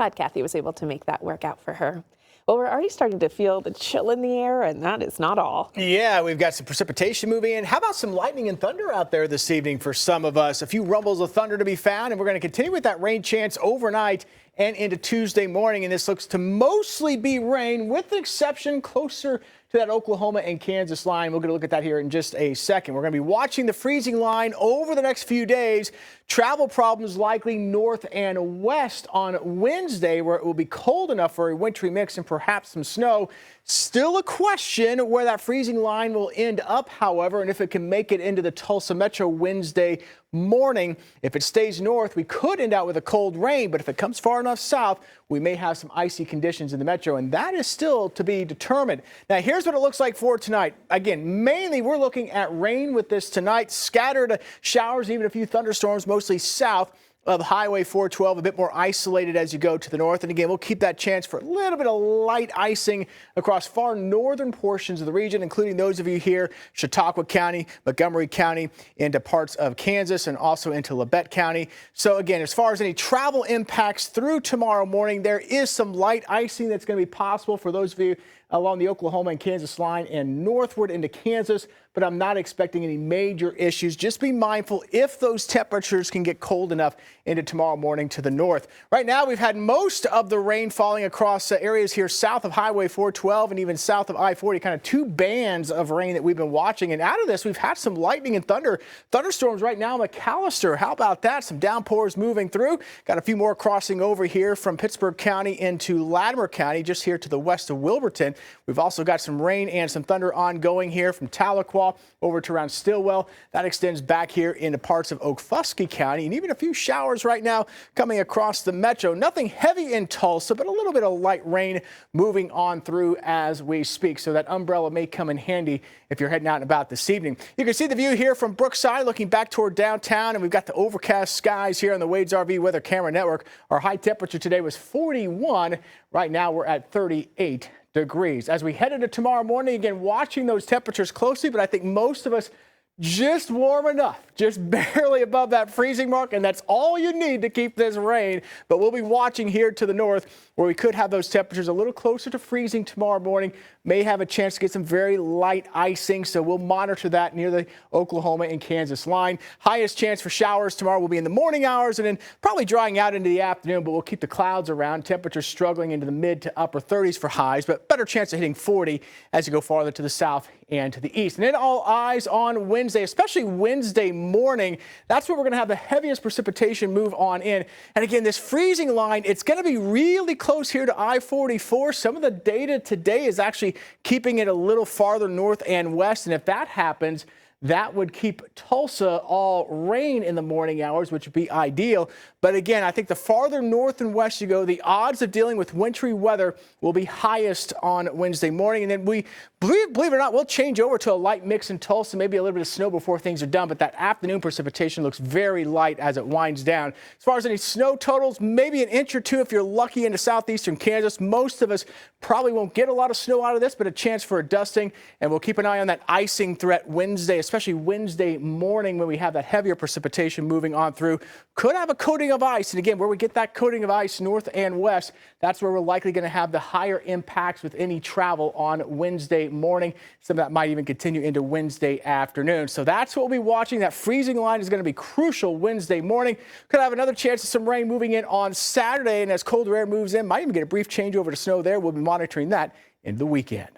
Glad Kathy was able to make that work out for her. Well, we're already starting to feel the chill in the air, and that is not all. Yeah, we've got some precipitation moving in. How about some lightning and thunder out there this evening for some of us? A few rumbles of thunder to be found, and we're going to continue with that rain chance overnight and into Tuesday morning. And this looks to mostly be rain, with an exception closer to that Oklahoma and Kansas line. We're going to look at that here in just a second. We're going to be watching the freezing line over the next few days. Travel problems likely north and west on Wednesday, where it will be cold enough for a wintry mix and perhaps some snow. Still a question where that freezing line will end up, however, and if it can make it into the Tulsa metro Wednesday morning. If it stays north, we could end out with a cold rain, but if it comes far enough south, we may have some icy conditions in the metro, and that is still to be determined. Now, here's what it looks like for tonight. Again, mainly we're looking at rain with this tonight, scattered showers, even a few thunderstorms, mostly south of Highway 412, a bit more isolated as you go to the north. And again, we'll keep that chance for a little bit of light icing across far northern portions of the region, including those of you here, Chautauqua County, Montgomery County, into parts of Kansas, and also into Labette County. So again, as far as any travel impacts through tomorrow morning, there is some light icing that's going to be possible for those of you along the Oklahoma and Kansas line and northward into Kansas, but I'm not expecting any major issues. Just be mindful if those temperatures can get cold enough into tomorrow morning to the north. Right now, we've had most of the rain falling across areas here south of Highway 412 and even south of I-40, kind of two bands of rain that we've been watching. And out of this, we've had some lightning and thunderstorms right now in McAllister. How about that? Some downpours moving through. Got a few more crossing over here from Pittsburgh County into Latimer County, just here to the west of Wilburton. We've also got some rain and some thunder ongoing here from Tahlequah over to around Stillwell. That extends back here into parts of Okfuskee County, and even a few showers right now coming across the metro. Nothing heavy in Tulsa, but a little bit of light rain moving on through as we speak. So that umbrella may come in handy if you're heading out and about this evening. You can see the view here from Brookside looking back toward downtown, and we've got the overcast skies here on the Wade's RV Weather Camera Network. Our high temperature today was 41. Right now we're at 38 degrees. As we head into tomorrow morning, again, watching those temperatures closely, but I think most of us just warm enough, just barely above that freezing mark, and that's all you need to keep this rain. But we'll be watching here to the north, where we could have those temperatures a little closer to freezing tomorrow morning. May have a chance to get some very light icing, so we'll monitor that near the Oklahoma and Kansas line. Highest chance for showers tomorrow will be in the morning hours, and then probably drying out into the afternoon, but we'll keep the clouds around. Temperatures struggling into the mid to upper 30s for highs, but better chance of hitting 40 as you go farther to the south and to the east. And then all eyes on Wednesday, especially Wednesday morning. That's where we're going to have the heaviest precipitation move on in. And again, this freezing line, it's going to be really close here to I-44. Some of the data today is actually keeping it a little farther north and west. And if that happens, that would keep Tulsa all rain in the morning hours, which would be ideal. But again, I think the farther north and west you go, the odds of dealing with wintry weather will be highest on Wednesday morning. And then we, believe it or not, we'll change over to a light mix in Tulsa, maybe a little bit of snow before things are done. But that afternoon precipitation looks very light as it winds down. As far as any snow totals, maybe an inch or two if you're lucky into southeastern Kansas. Most of us probably won't get a lot of snow out of this, but a chance for a dusting. And we'll keep an eye on that icing threat Wednesday, especially Wednesday morning when we have that heavier precipitation moving on through. Could have a coating of ice. And again, where we get that coating of ice north and west, that's where we're likely going to have the higher impacts with any travel on Wednesday morning. Some of that might even continue into Wednesday afternoon. So that's what we'll be watching. That freezing line is going to be crucial Wednesday morning. Could have another chance of some rain moving in on Saturday. And as colder air moves in, might even get a brief change over to snow there. We'll be monitoring that in the weekend.